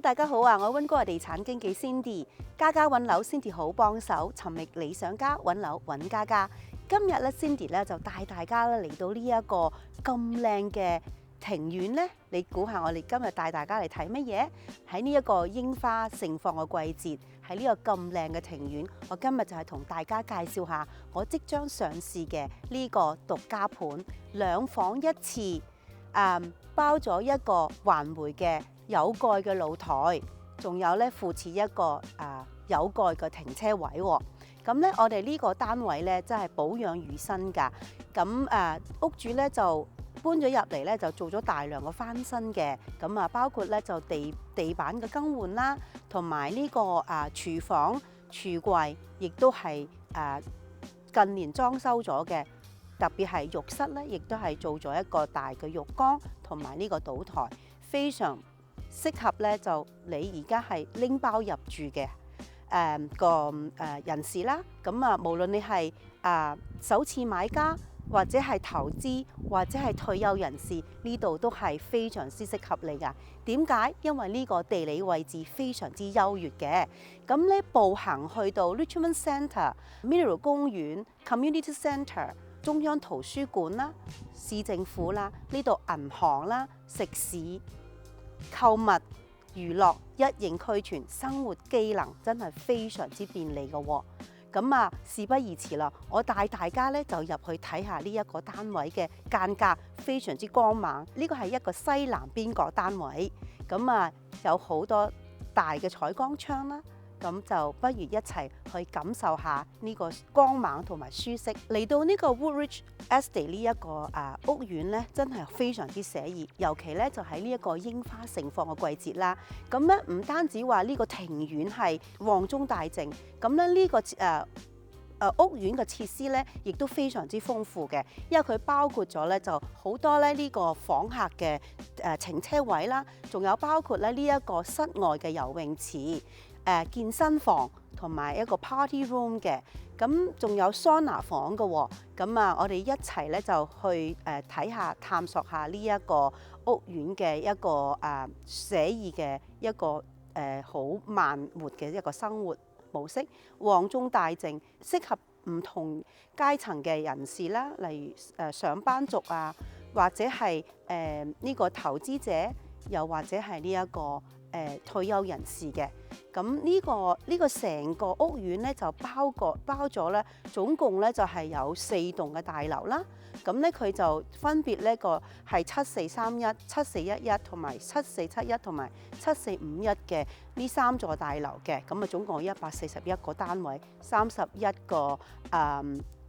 大家好啊！我溫哥華地產經紀 Cindy， 家家揾樓 Cindy 好幫手，尋覓理想家揾樓揾家家。今日咧 Cindy 咧就帶大家咧嚟到呢一個咁靚嘅庭院咧，你估下我哋今日帶大家嚟睇乜嘢？喺呢一個櫻花盛放嘅季節，喺呢個咁靚嘅庭院，我今日就係同大家介紹下我即將上市嘅呢個獨家盤，2房1廁，包咗一個環迴嘅有蓋嘅露台，仲有咧附設一個有蓋嘅停車位喎。咁咧，我哋呢個單位咧真係保養如新㗎。咁屋主咧就搬咗入嚟咧，就做咗大量嘅翻新嘅。咁包括咧就地板嘅更換啦，同埋呢個廚房櫥櫃，亦都係近年裝修咗嘅。特別係浴室咧，亦都係做咗一個大嘅浴缸，同埋呢個賭台，非常適合咧就你而家係拎包入住嘅人士啦。咁無論你係首次買家，或者係投資，或者係退休人士，呢度都係非常之適合你㗎。點解？因為呢個地理位置非常之優越嘅。咁咧步行去到 Richmond Centre、Mineral 公園、Community Centre、中央圖書館啦、市政府啦，呢度銀行啦、食肆、購物、娛樂一應俱全，生活機能真係非常之便利嘅喎。咁事不宜遲啦，我帶大家咧就入去睇下呢一個單位嘅間隔，非常之光猛。呢個係一個西南邊角單位，咁有好多大嘅採光窗啦。咁就不如一齊去感受下呢個光猛同埋舒適。嚟到呢個 Woodridge Estate 呢一個屋苑咧，真係非常之寫意。尤其咧就喺呢一個櫻花盛放嘅季節啦。咁咧唔單止話呢個庭院係旺中大靜，咁咧呢個屋苑嘅設施咧，亦都非常之豐富嘅。因為佢包括咗咧就好多咧呢個訪客嘅停車位啦，仲有包括咧呢一個室外嘅游泳池。健身房同埋一個 party room 嘅，咁仲有桑拿房嘅喎。咁我哋一齊咧就去睇下、探索下呢一個屋苑嘅一個寫意嘅一個好慢活嘅一個生活模式，旺中大靜，適合唔同階層嘅人士啦，例如上班族或者係呢個投資者，又或者係呢一個退休人士嘅。咁呢個成個屋苑咧就包咗咧，總共咧就係有4棟嘅大樓啦。咁咧佢就分別呢個係7431、7411同埋7471同埋7451嘅呢3座大樓嘅。咁總共141個單位，31個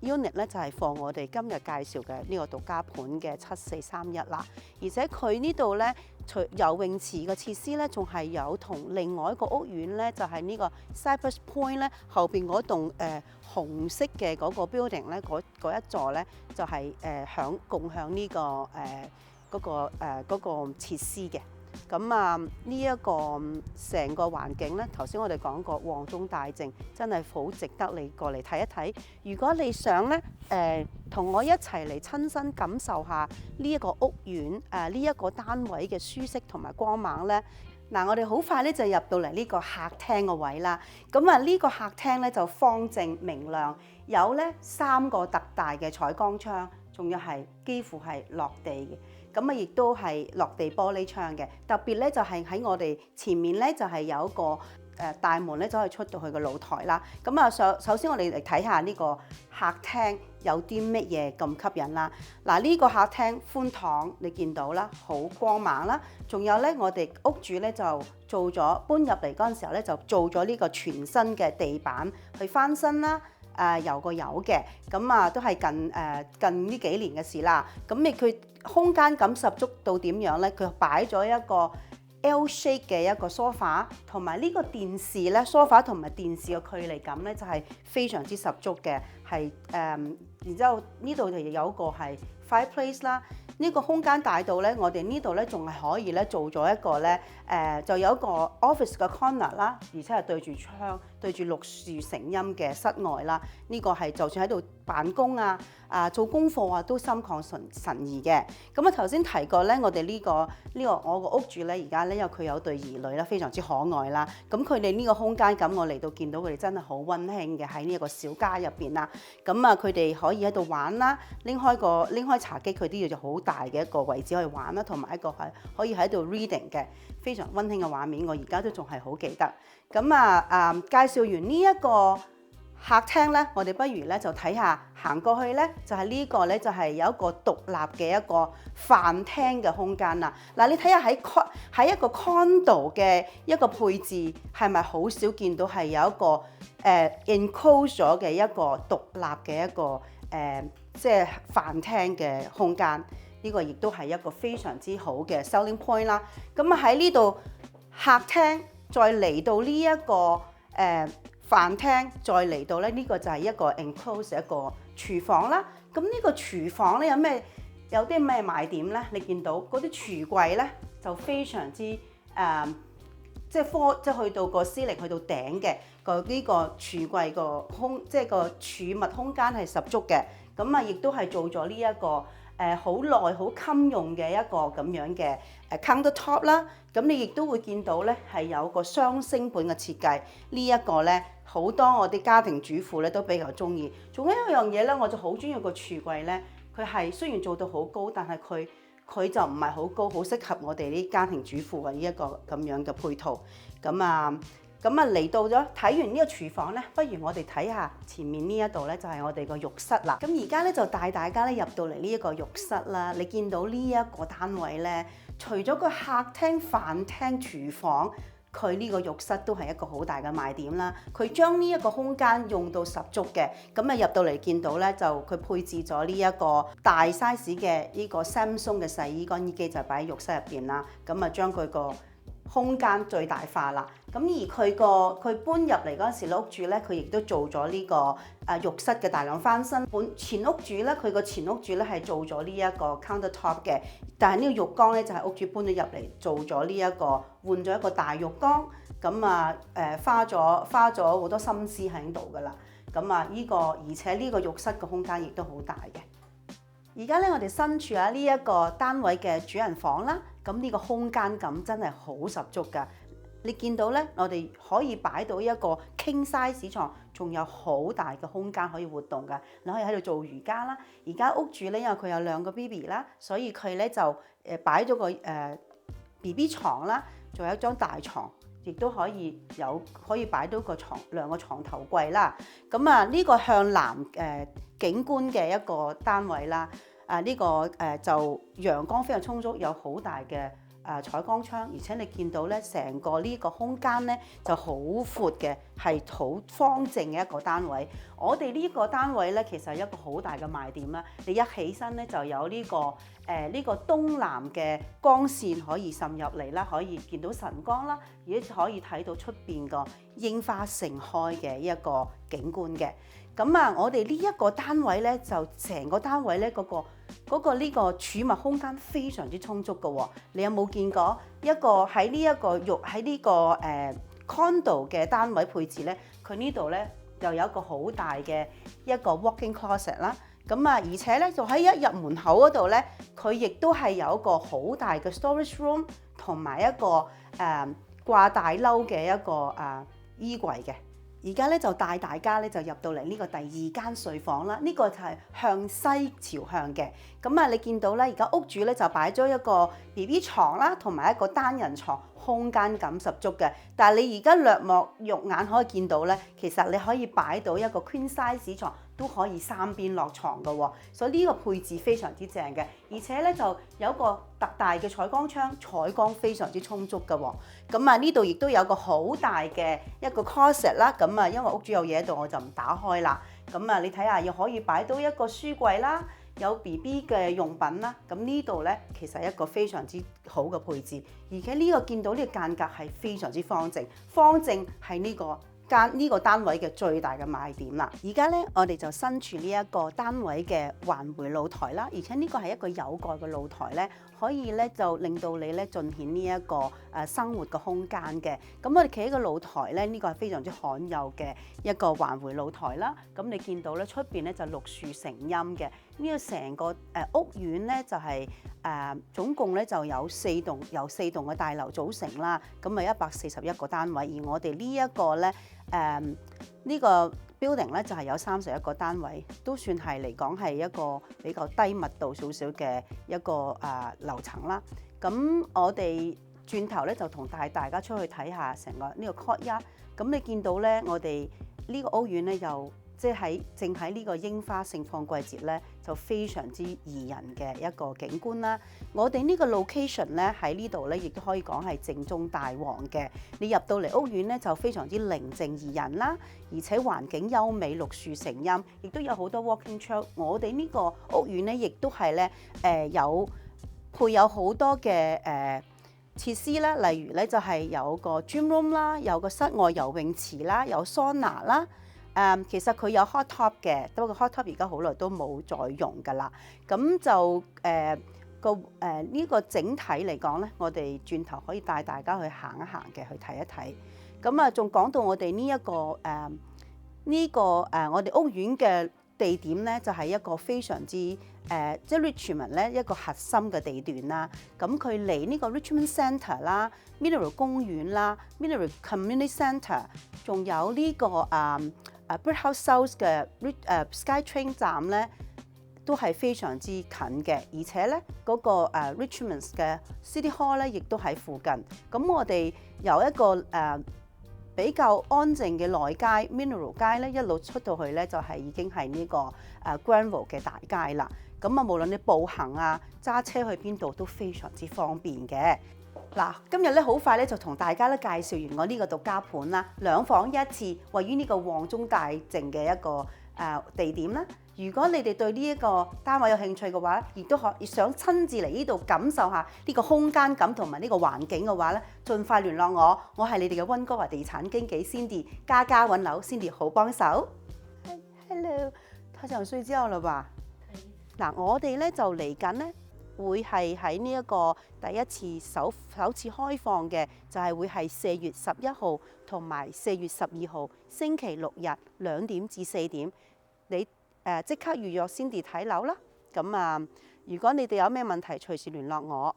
unit 咧就係放我哋今日介紹嘅呢個獨家盤嘅7431啦。而且佢呢度咧，除游泳池嘅設施咧，仲係有同另外一個屋苑咧，就係呢個 Cypress Point 咧後邊嗰棟紅色嘅嗰個 building 咧，嗰一座咧就係共享呢個嗰個設施嘅。咁呢一個成個環境咧，頭先我哋講過旺中大靜，真係好值得你過嚟睇一睇。如果你想咧同我一齊嚟親身感受下呢一個屋苑呢一個單位嘅舒適同埋光猛咧，我哋好快咧就入到嚟呢個客廳個位啦。咁呢個客廳咧就方正明亮，有咧3個特大嘅採光窗，仲要係幾乎係落地嘅。咁亦都係落地玻璃窗嘅。特別咧就係喺我哋前面咧就係有一個大門咧，就可以出到去個露台啦。咁首先我哋嚟睇下呢個客廳有啲乜嘢咁吸引啦。呢個客廳寬敞，你見到啦，好光猛啦。仲有咧，我哋屋主咧就做咗搬入嚟嗰陣時候咧，就做咗呢個全新嘅地板去翻新啦。油個油嘅，咁都係近呢幾年嘅事啦。咁佢空間感十足到點樣咧？佢擺咗一個 L shape 嘅一個 sofa， 同埋呢個電視咧 sofa 同埋電視嘅距離感咧就係非常之十足嘅。係然之後呢度就有一個係 fireplace 啦。呢個空間大到咧，我哋呢度咧仲係可以咧做咗一個咧就有一個 office 嘅 corner 啦，而且係對住窗，對住綠樹成蔭嘅室外啦。呢個係就算喺度辦公做功課都心曠神怡嘅。咁啊頭先提過咧，我哋我個屋主咧而家咧，因為佢有對兒女啦，非常之可愛啦。咁佢哋呢個空間咁，我嚟到見到佢哋真係好溫馨嘅喺呢一個小家入邊啦。咁啊佢哋可以喺度玩啦，拎開茶几，佢都要就好大嘅一個位置可以玩啦，同埋一個係可以喺度 reading 嘅非常溫馨嘅畫面，我而家都仲係好記得。咁介紹完呢一個客廳咧，我哋不如咧就睇下行過去咧，就係呢個咧就係有一個獨立嘅一個飯廳嘅空間啦。嗱，你睇下喺一個 condo 嘅一個配置，係咪好少見到係有一個enclose 咗嘅一個獨立嘅一個即係飯廳嘅空間？呢個亦都係一個非常之好嘅 selling point 啦。咁喺呢度客廳再嚟到呢一個飯廳，再嚟到咧呢個就係一個 enclose 一個廚房啦。咁呢個廚房咧有啲咩賣點咧？你見到嗰啲廚櫃咧就非常之即係去到個司令去到頂嘅呢個廚櫃即係個儲物空間係十足嘅。咁亦都係做咗呢一個好耐好襟用嘅一個咁樣嘅counter top 啦。咁你亦都會見到咧係有個雙升盤嘅設計。呢一個咧好多我啲家庭主婦咧都比較中意。仲有一樣嘢咧，我就好中意個廚櫃咧，佢係雖然做到好高，但係佢就唔係好高，好適合我哋啲家庭主婦嘅呢一個咁樣嘅配套。嚟到咗睇完呢個廚房咧，不如我哋睇下前面呢一度咧，就係我哋個浴室啦。咁而家咧就帶大家咧入到嚟呢一個浴室啦。你見到呢一個單位咧，除咗個客廳、飯廳、廚房，佢呢個浴室都係一個好大嘅賣點啦。佢將呢一個空間用到十足嘅。咁入到嚟見到咧，就佢配置咗呢一個大 size 嘅呢個 Samsung 嘅洗衣乾衣機就擺喺浴室入邊啦。咁將佢個空間最大化啦。咁而佢搬入嚟嗰陣時，屋主咧佢亦都做咗呢個浴室嘅大量翻新。前屋主咧，佢個前屋主咧係做咗呢一個 counter top 嘅，但係呢個浴缸咧就係屋主搬咗入嚟做咗呢一個換咗一個大浴缸。咁花咗好多心思喺度噶啦。咁而且呢個浴室嘅空間亦都好大嘅。而家咧，我哋身處喺呢一個單位嘅主人房啦。咁呢個空間感真係好十足㗎。你見到咧，我哋可以擺到一個 king size 床，仲有好大嘅空間可以活動㗎。你可以喺度做瑜伽啦。而家屋主咧，因為佢有2個 BB 啦，所以佢咧就擺咗個BB 床啦，仲有一張大床，亦都可以擺到2個床頭櫃啦。咁呢個向南景觀嘅一個單位啦。呢個就陽光非常充足，有好大嘅採光窗，而且你見到咧成個呢個空間咧就好闊嘅，係好方正嘅一個單位。我哋呢個單位咧其實係一個好大嘅賣點啦。你一起身咧就有呢個東南嘅光線可以滲入嚟啦，可以見到晨光啦，而且可以睇到出邊個櫻花盛開嘅一個景觀嘅。咁我哋呢一個單位咧，就成個單位咧呢個儲物空間非常之充足嘅喎。你有冇見過一個喺呢個condo 嘅單位配置咧？佢呢度咧又有一個好大嘅一個 walk-in closet 啦。而且咧就喺一入門口嗰度咧，佢亦都係有一個好大嘅 storage room 同埋一個掛大褸嘅一個衣櫃嘅。而家咧就帶大家咧就入到嚟呢個第2間睡房啦。呢個就係向西朝向嘅。你見到咧，而家屋主咧就擺咗一個 BB 床啦，同埋一個單人床，空間感十足嘅。但係你而家略莫肉眼可以見到咧，其實你可以擺到一個 queen size 床，都可以3邊落床嘅喎。所以呢個配置非常之正嘅，而且咧就有個特大嘅採光窗，採光非常之充足嘅喎。呢度亦都有個好大嘅一個 closet 啦。因為屋主有嘢喺度，我就唔打開啦。你睇下，又可以擺到一個書櫃啦，有 BB 嘅用品啦。呢度咧其實係一個非常之好嘅配置，而且呢個見到呢個間隔係非常之方正，方正係呢個呢個單位嘅最大嘅賣點啦。而家咧，我哋就身處呢一個單位嘅環迴露台啦，而且呢個係一個有蓋嘅露台咧，可以咧就令到你咧盡顯呢一個生活嘅空間嘅。咁我哋企喺個露台咧，呢個係非常之罕有嘅一個環迴露台啦。咁你見到咧出邊咧就綠樹成蔭嘅。呢個成個屋苑咧就係總共咧就由四棟嘅大樓組成啦。咁啊141個單位，而我哋呢一個咧呢個 building 咧就係有31個單位，都算係嚟講係一個比較低密度少少嘅一個樓層啦。咁我哋轉頭咧就同大家出去睇下成個呢個 courtyard。咁你見到咧，我哋呢個屋苑咧又即係正喺呢個櫻花盛放季節咧，就非常之宜人嘅一個景觀啦。我哋呢個 location 咧喺呢度咧，亦都可以講係正中大旺嘅。你入到嚟屋苑咧，就非常之寧靜宜人啦，而且環境優美，綠樹成蔭，亦都有好多 walking trail。我哋呢個屋苑咧，亦都係咧配有好多嘅設施啦，例如咧就係有個 gym room 啦，有個室外游泳池啦，有桑拿啦。其實佢有 hot tub 嘅，不過 hot tub 而家好耐都冇再用㗎啦。咁就呢個整體嚟講咧，我哋轉頭可以帶大家去行一行嘅，去睇一睇。咁啊，仲講到我哋呢一個我哋屋苑嘅地點咧，就係一個非常之即係 Richmond 咧一個核心嘅地段啦。咁佢離呢個 Richmond Centre 啦、Mineral 公園啦、Mineral Community Centre， 仲有呢個Brickhouse South 嘅SkyTrain 站咧，都係非常之近嘅。而且咧嗰個Richmond 嘅 City Hall 咧，亦都喺附近。咁我哋有一個比較安靜嘅內街 Mineral 街咧，一路出到去咧就係已經係呢個Granville 嘅大街啦。咁啊，無論你步行啊、揸車去邊度都非常之方便嘅。嗱，今日咧好快咧就同大家咧介紹完我呢個獨家盤啦，2房1廁，位於呢個旺中大靜嘅一個地點啦。如果你哋對呢一個單位有興趣嘅話，亦都想親自嚟呢度感受下呢個空間感同埋呢個環境嘅話咧，盡快聯絡我，我係你哋嘅溫哥華地產經紀 Cindy， 家家揾樓 Cindy 好幫手。Hello， 太陽睡之後啦吧？嗱，我哋咧就嚟緊咧。會係喺呢一個第一次首次開放嘅，就係會係4月11號同埋4月12號星期六日2點至4點，你即刻預約Cindy睇樓啦。咁如果你哋有咩問題，隨時聯絡我。